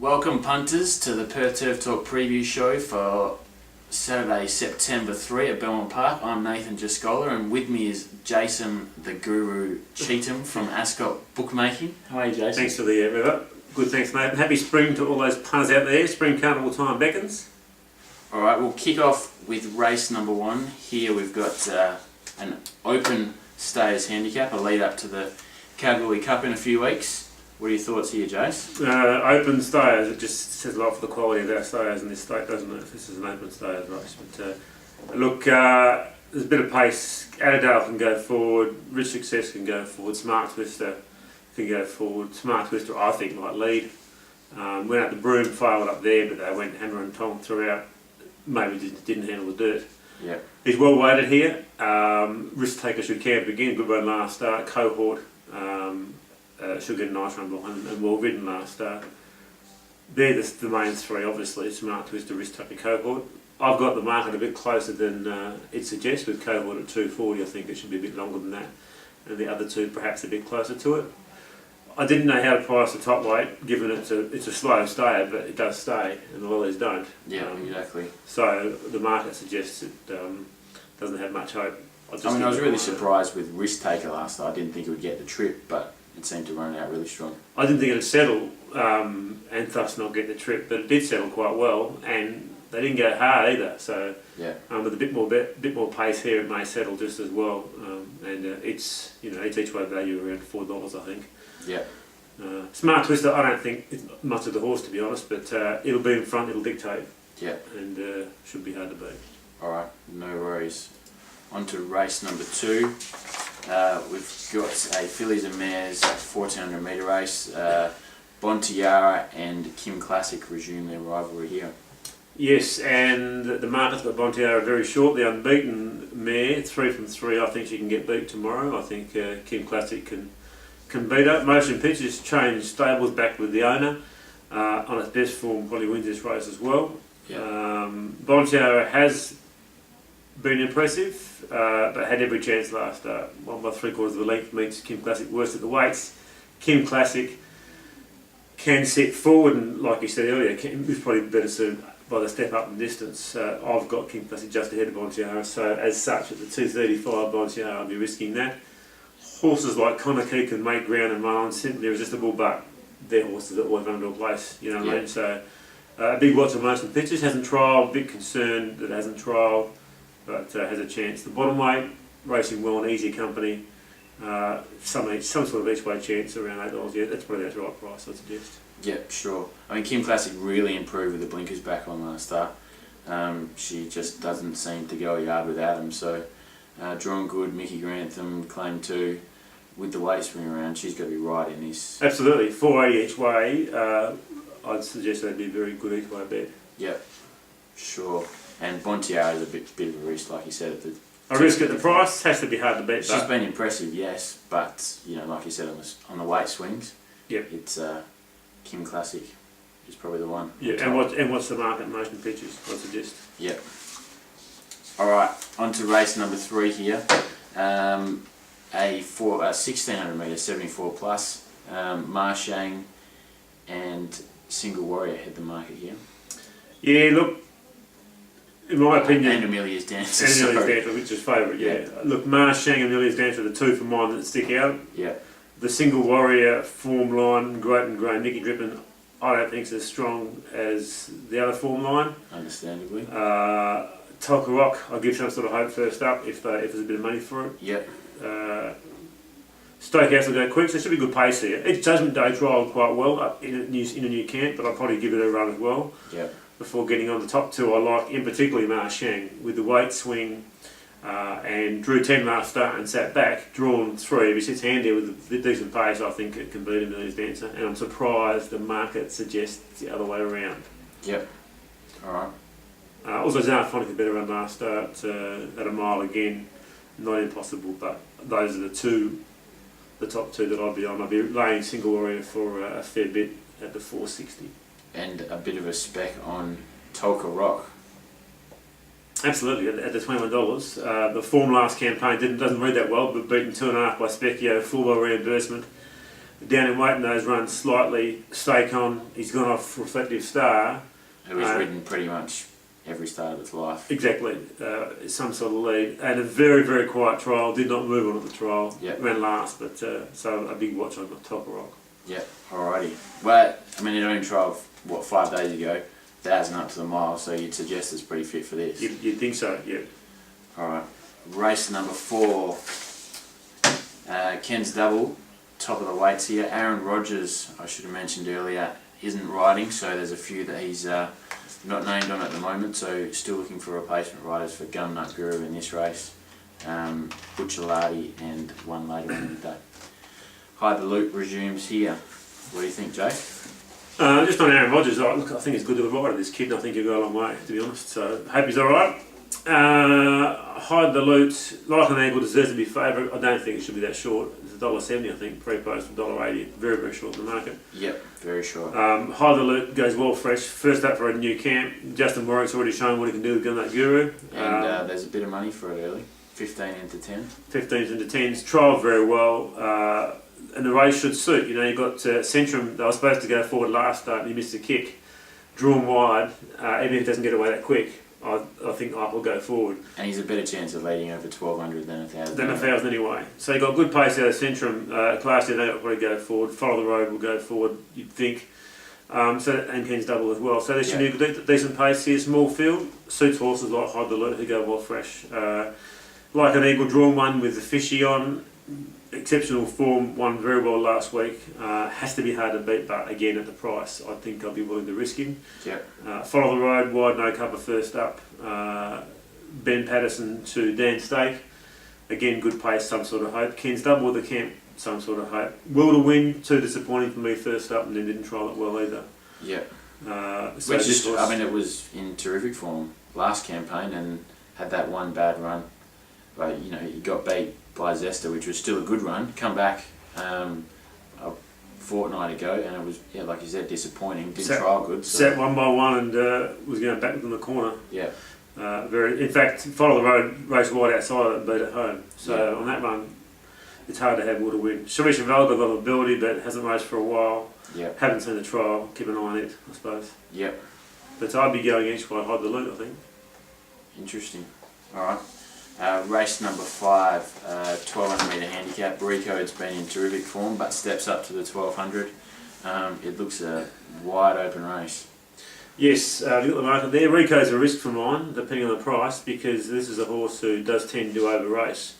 Welcome punters to the Perth Turf Talk preview show for Saturday, September 3 at Belmont Park. I'm Nathan Jaskola and with me is Jason the Guru Cheetham from Ascot Bookmaking. How are you, Jason? Thanks for the river. Good, thanks Nathan. Happy spring to all those punters out there. Spring carnival time beckons. Alright, we'll kick off with race number 1. Here we've got an open stayers handicap, a lead up to the Kalgoorlie Cup in a few weeks. What are your thoughts here, Jace? Open stayers, it just says a lot for the quality of our stayers in this state, doesn't it? If this is an open stayers race. But look, there's a bit of pace. Adidale can go forward, Rich Success can go forward, Smart Twister can go forward. Smart Twister, I think, might lead. Went out the Broom, failed up there, but they went hammer and tong throughout. Maybe just didn't handle the dirt. Yeah. He's well weighted here. Risk Taker should camp again. Good run last start. Cohort should get a nice run behind and well ridden last start. They're the main three, obviously. Smart Twister, Risk Taker, Cohort. I've got the market a bit closer than it suggests with Cohort at 240. I think it should be a bit longer than that. And the other two perhaps a bit closer to it. I didn't know how to price the top weight, given it's a slow stayer, but it does stay, and a lot of these don't. Yeah, exactly. So the market suggests it doesn't have much hope. I was really surprised with Risk Taker last night. I didn't think it would get the trip, but it seemed to run out really strong. I didn't think it would settle and thus not get the trip, but it did settle quite well, and they didn't go hard either. So yeah, with a bit more pace here, it may settle just as well. And it's each way value around $4, I think. Yeah. Smart Twister, I don't think it's much of the horse to be honest, but it'll be in front, it'll dictate. Yeah. And should be hard to beat. Alright, no worries. On to race number 2. We've got a fillies and mares 1400 metre race. Bontiara and Kim Classic resume their rivalry here. Yes, and the market's got Bontiara very short. The unbeaten mare, 3 from 3. I think she can get beat tomorrow. I think Kim Classic can beat her. Motion Pictures changed stables back with the owner. On its best form, probably wins this race as well. Yeah. Bontiara has been impressive, but had every chance last start. 1 by 3/4 of the length meets Kim Classic worst at the weights. Kim Classic can set forward, and like you said earlier, Kim is probably better suited by the step up in distance. I've got Kim Classic just ahead of Bontiara, so as such at the 235 Bontiara I'll be risking that. Horses like Conakry can make ground and run on, simply irresistible, but they're horses that always run into a place, you know what I mean? So a big watch of Motion Pictures, hasn't trialled, big concern that it hasn't trialled, but has a chance. The bottom weight, racing well in easy company, some sort of each way chance around $8. Yeah, that's probably the right price, I'd suggest. Yeah, sure. I mean, Kim Classic really improved with the blinkers back on last start. She just doesn't seem to go a yard without them, so drawn good, Mickey Grantham, claim 2. With the weight swing around, she's got to be right in this. Absolutely, 480 each way. I'd suggest that'd be a very good each way bet. Yep, sure. And Bontiara is a bit of a risk, like you said. A risk at the price has to be hard to beat. She's been impressive, yes, but like you said on the weight swings, yep, it's Kim Classic is probably the one. Yeah, and what's the market Motion Pictures? I'd suggest. Yep. All right, on to race number 3 here. A 1600 metre 74 plus. Marshang and Single Warrior head the market here. Yeah, look, in my opinion, and Amelia's Dancer. And Amelia's Dancer, which is favourite. Yeah. Look, Marshang and Amelia's Dancer are the 2 for mine that stick out. Yeah. The Single Warrior form line, Great and Grey, Nicky Drippin, I don't think it's as strong as the other form line. Understandably. Tulka Rock, I'll give some sort of hope first up if there's a bit of money for it. Yep. Stokehouse will go quick, so it should be good pace here. It's Judgment Day trialled quite well in a new camp, but I'll probably give it a run as well. Yep. Before getting on the top 2, I like in particularly Marshang with the weight swing and drew 10 last start and sat back, drawn 3. If he sits handy with a decent pace, I think it can beat Amelia's Dancer, and I'm surprised the market suggests the other way around. Yep. Alright. Also, Zarphonic a better run last start at a mile again. Not impossible, but those are the top 2 that I'd be on. I'd be laying Single Warrior for a fair bit at the 460. And a bit of a spec on Tulka Rock. Absolutely, at the $21. The form last campaign doesn't read that well, but beaten 2.5 by Specchio, full by reimbursement. down in weight in those runs slightly. Stake On, he's gone off Reflective Star. Who has ridden pretty much every start of its life. Exactly, some sort of lead. And a very, very quiet trial, did not move on at the trial. Yep. Ran last, but so a big watch on the top of rock. Yep, alrighty. Well, I mean, it only trialled, 5 days ago, 1,000 up to the mile, so you'd suggest it's pretty fit for this. You'd think so, yeah. Alright, race number 4. Ken's Double, top of the weights here. Aaron Rodgers, I should have mentioned earlier, isn't riding, so there's a few that he's not named on at the moment, so still looking for replacement riders for Gumnut Guru in this race. Butchelati and one later on in the day. Hide the Loop resumes here. What do you think, Jake? Just on Aaron Rodgers, I think it's good to ride this kid, and I think he'll go a long way, to be honest, so hope he's alright. Hide the Loot, like an Eagle, deserves to be favourite. I don't think it should be that short. It's $1.70, I think, pre-post from $1.80. Very, very short in the market. Yep, very short. Hide the Loot goes well fresh. First up for a new camp. Justin Warwick's already shown what he can do with Gumnut Guru. And there's a bit of money for it early. 15 into 10. 15s into 10s. Trialled very well. And the race should suit. You know, you've got Centrum, they were supposed to go forward last start and he missed a kick. Drawn wide, even if it doesn't get away that quick, I think Ike will go forward. And he's a better chance of leading over 1,200 than 1,000. Than 1,000 anyway. So you've got good pace out of Centrum. Class they'll probably go forward. Follow the Road will go forward, you'd think. And Ken's Double as well. So there should be a decent pace here. Small field. Suits horses like Hide the Loot who go well fresh. Like an Eagle, drawn one with the fishy on. Exceptional form, won very well last week. Has to be hard to beat, but again at the price, I think I'll be willing to risk him. Yep. Follow the Road, wide no cover first up. Ben Patterson to Dan Stake. Again, good pace, some sort of hope. Ken's Double with the camp, some sort of hope. Will to Win, too disappointing for me first up, and then didn't trial it well either. Yep. So Which is, I mean, it was in terrific form last campaign and had that one bad run. But, you know, he got beat by Zesta, which was still a good run. Come back a fortnight ago, and it was, like you said, disappointing. Didn't trial good. So. Sat 1 by 1 and was going back in the corner. Yeah. In fact, Follow the Road race wide outside it and beat at home. So on that run, it's hard to have Will to Win. Sharish Valga got ability, but hasn't raced for a while. Yeah. Haven't seen the trial. Keep an eye on it, I suppose. Yep. But I'd be going each way, Hide the Loot, I think. Interesting. All right. Race number 5, 1,200 metre handicap. Rico's been in terrific form, but steps up to the 1,200. It looks a wide open race. Yes, you've got the market there. Rico's a risk for mine, depending on the price, because this is a horse who does tend to over race.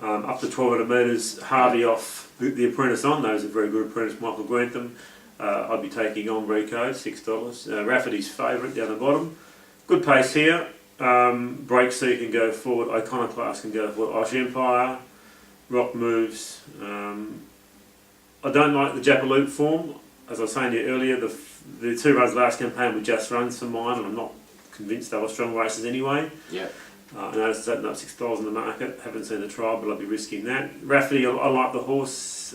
Up to 1,200 metres, Harvey off the apprentice on. Those are very good apprentice, Michael Grantham. I'd be taking on Rico, $6. Rafferty's favourite down the bottom. Good pace here. Break C can go forward, Iconoclast can go forward, Osh Empire, Rock Moves. I don't like the Japaloop form. As I was saying to you earlier, the 2 runs last campaign were just runs for mine, and I'm not convinced they were strong races anyway. Yeah. I noticed that up $6 in the market, haven't seen the trial, but I'd be risking that. Rafferty, I like the horse,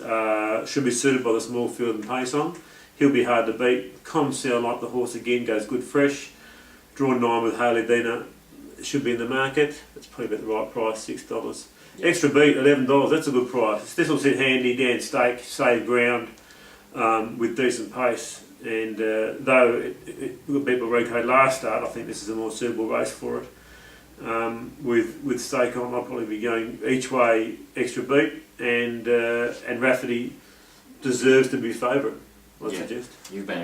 should be suited by the small field and pace on. He'll be hard to beat. Comc, I like the horse again, goes good fresh. Drawn 9 with Haley Dina. Should be in the market. It's probably about the right price, $6. Yep. Extra beat, $11. That's a good price. This will sit handy down stake, save ground with decent pace. And though it beat by Rico last start, I think this is a more suitable race for it. With stake on, I'll probably be going each way, extra beat, and Rafferty deserves to be favourite. I suggest. You've been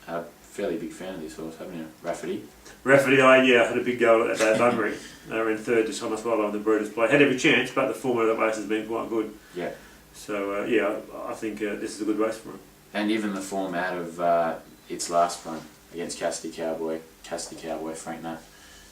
a fairly big fan of this horse, haven't you, Rafferty? Rafferty, I had a big go at that Bunbury. They were in third to Thomas Swallow and the Breeders' Play. Had every chance, but the form of the race has been quite good. Yeah. So, I think this is a good race for him. And even the form out of its last run against Cassidy Cowboy, Frank Nut,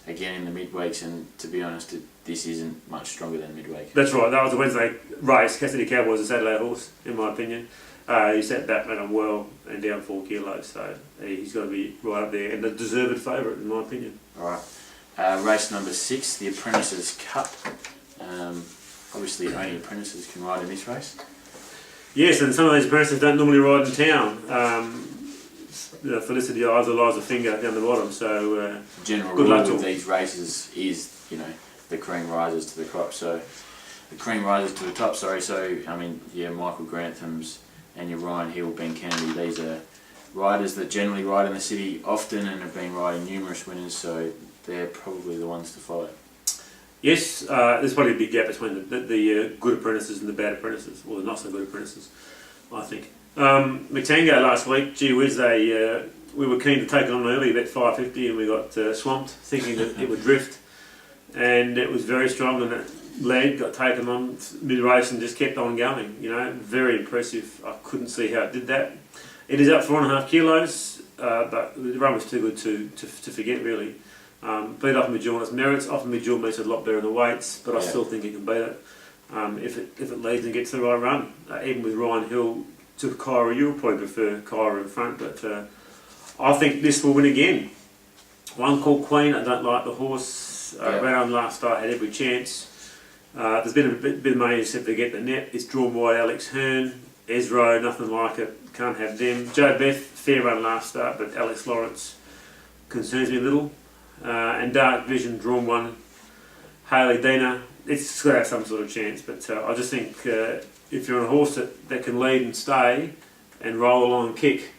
again in the midweeks, and to be honest, this isn't much stronger than midweek. That's right, that was a Wednesday race. Cassidy Cowboy was a Saturday horse, in my opinion. He sat Batman on well and down 4 kilos, so he's got to be right up there and a deserved favourite in my opinion. Alright, race number 6, the Apprentices Cup. Obviously only apprentices can ride in this race. Yes, and some of these apprentices don't normally ride in town. Felicity Eyes or Liza Finger down the bottom, so general good rule luck to with these races is, the cream rises to the crop, so the cream rises to the top, so I mean, Michael Grantham's and your Ryan Hill, Ben Kennedy. These are riders that generally ride in the city often and have been riding numerous winners, so they're probably the ones to follow. Yes, there's probably a big gap between the good apprentices and the bad apprentices, or the not so good apprentices, I think. Matango last week, gee whiz, we were keen to take it on early, about 550, and we got swamped, thinking that it would drift. And it was very strong, and that leg got taken on mid-race and just kept on going. You know, very impressive. I couldn't see how it did that. It is up 4.5 kilos, but the run was too good to forget, really. Beat off Major on its merits. Often Major meets a lot better in the weights, but I still think it can beat it if it leads and gets the right run. Even with Ryan Hill to Kyra, you'll probably prefer Kyra in front, but I think this will win again. One called Queen, I don't like the horse. Ran on last start, had every chance. There's been a bit of money except to get the net. It's drawn wide Alex Hearn, Ezro, nothing like it, can't have them. Joe Beth, fair run last start, but Alex Lawrence concerns me a little. And Dark Vision, drawn one. Hayley Dina, it's got to have some sort of chance, but I just think if you're on a horse that can lead and stay and roll along and kick,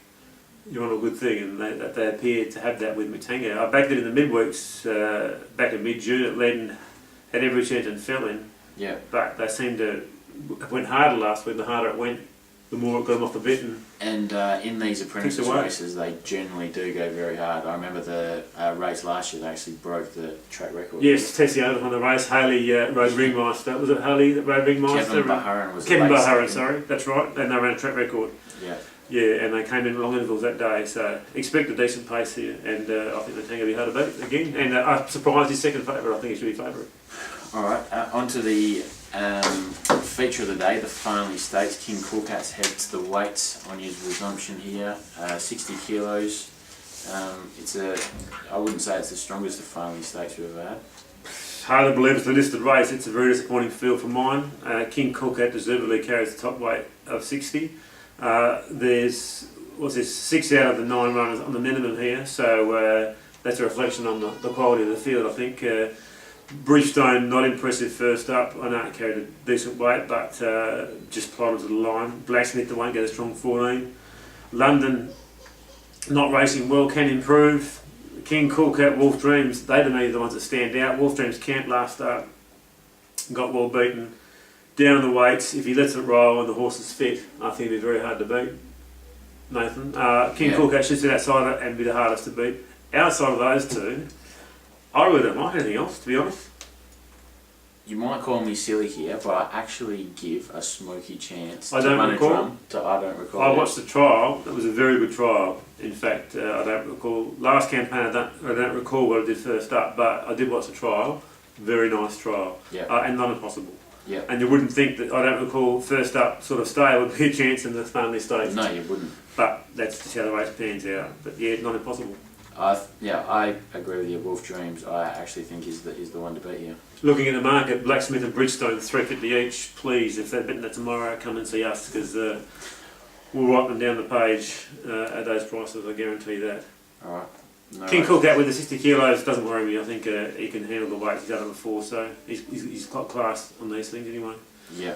you're on a good thing, and they appear to have that with Matango. I backed it in the midweeks back in mid-June. It led and had every chance and fell in. Yeah. But they seemed to went harder last week. The harder it went, the more it got them off the bit. And in these apprentices races, they generally do go very hard. I remember the race last year; they actually broke the track record. Yes, Tessio on the race. Hayley rode Ringmaster. Was it Hayley that rode Ringmaster? Kevin Baharan was. Kevin Baharan, sorry, that's right. And they ran a track record. Yeah. Yeah, and they came in long intervals that day, so expect a decent pace here, and I think the Tango will be hard to beat again. And I'm surprised he's second favourite. I think he should be favourite. All right, on to the feature of the day, the Farnley Stakes. King Coolcats heads the weights on his resumption here, 60 kilos. I wouldn't say it's the strongest of Farnley Stakes we've ever had. Hard to believe it's the listed race. It's a very disappointing field for mine. King Coolcat deservedly carries the top weight of 60. There's 6 out of the 9 runners on the minimum here, so that's a reflection on the quality of the field. I think Bridgestone, not impressive first up. I know it carried a decent weight, but just plodded to the line. Blacksmith won't get a strong 14. London, not racing well, can improve. King Coolcat, Wolf Dreams, they to me are the ones that stand out. Wolf Dreams camped last start, got well beaten. Down the weights, if he lets it roll and the horse is fit, I think it'll be very hard to beat. Nathan. King Coolcat should sit outside it and be the hardest to beat. Outside of those two, I really don't like anything else, to be honest. You might call me silly here, but I actually give a smoky chance I don't recall. I don't recall. I watched the trial. It was a very good trial. In fact, I don't recall. Last campaign, I don't recall what I did first up, but I did watch the trial. Very nice trial. Yeah. And not impossible. Yeah. And you wouldn't think that, I don't recall, first up sort of stay would be a chance in the Farnley Stakes. No, you wouldn't. But that's just how the race pans out. But yeah, not impossible. I agree with you. Wolf Dreams, I actually think is the one to beat here. Looking at the market, Blacksmith and Bridgestone, $3.50 each. Please, if they're betting that tomorrow, come and see us, because we'll write them down the page at those prices. I guarantee that. All right. No King Coolcat with the 60 kilos doesn't worry me. I think he can handle the weight. He's done it before, so he's got class on these things anyway. Yeah.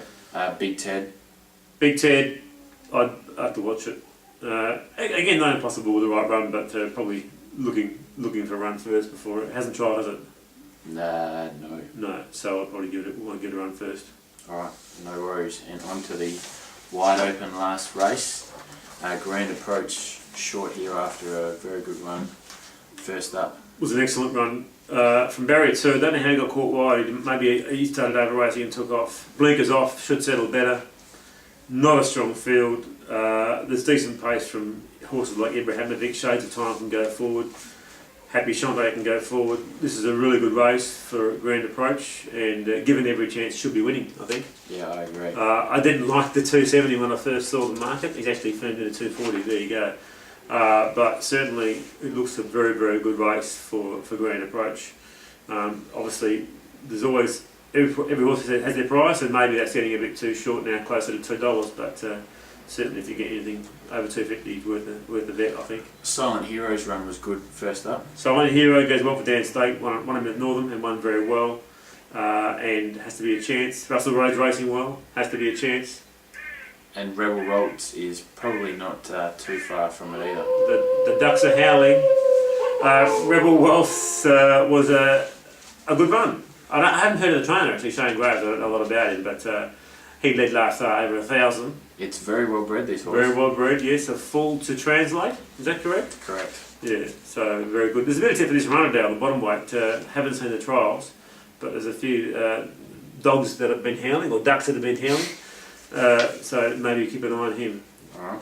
Big Ted. Big Ted, I'd have to watch it. Again, not impossible with the right run, but probably looking for a run first before it hasn't tried, has it? No. No, so I'll probably want to give it a run first. All right, no worries. And on to the wide open last race. Grand Approach, short here after a very good run. First up. Was an excellent run from barrier 2. I don't know how he got caught wide. Maybe he started over racing and took off. Blinkers off, should settle better. Not a strong field. There's decent pace from horses like Ibrahimovic. Shades of Time can go forward. Happy Shante can go forward. This is a really good race for Grand Approach, and given every chance, should be winning, I think. Yeah, I agree. I didn't like the 270 when I first saw the market. He's actually firmed into 240. There you go. But certainly, it looks a very, very good race for Grand Approach. Obviously, there's always every horse has their price, and maybe that's getting a bit too short now, closer to $2. But certainly, if you get anything over $250, worth the bet, I think. Silent Hero's run was good first up. Silent Hero goes well for Dan Stake. Won him at Northern and won very well, and has to be a chance. Russell Rhodes racing well, has to be a chance. and Rebel Rolts is probably not too far from it either. The ducks are howling. Rebel Wealth was a good run. I haven't heard of the trainer actually, Shane Graves. I don't know a lot about him, but he led last start over 1,000. It's very well bred, this horse. Very well bred, yes. A full to translate. Is that correct? Correct. Yeah. So very good. There's a bit of tip for this runner down the bottom weight. Haven't seen the trials, but there's a few dogs that have been howling or ducks that have been howling. So maybe keep an eye on him. All right.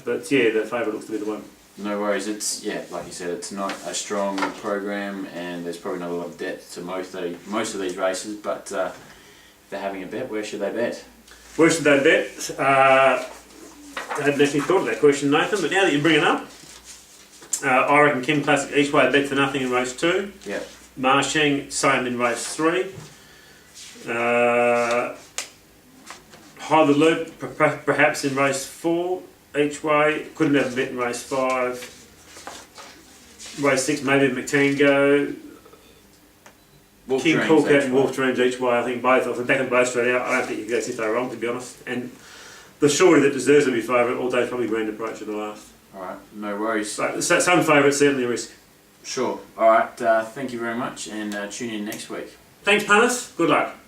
But yeah, the favourite looks to be the one. No worries. It's like you said, it's not a strong program, and there's probably not a lot of depth to most of these races. But if they're having a bet, where should they bet? Where should they bet? I hadn't actually thought of that question, Nathan. But now that you bring it up, I reckon Kim Classic each way bet for nothing in race 2. Yep. Ma Sheng same in race 3. High the Loop perhaps in race 4. Each way, couldn't have a bet in race 5. Race 6, maybe McTango. Wolf King Dreams Coolcat each and way. Wolf Dreams each way. I think both. I think back and both straight out. I don't think you can go 6 day wrong, to be honest. And the shorty that deserves to be favourite all day is probably Grand Approach in the last. All right. No worries. So some favourites certainly a risk. Sure. All right. Thank you very much, and tune in next week. Thanks, punters. Good luck.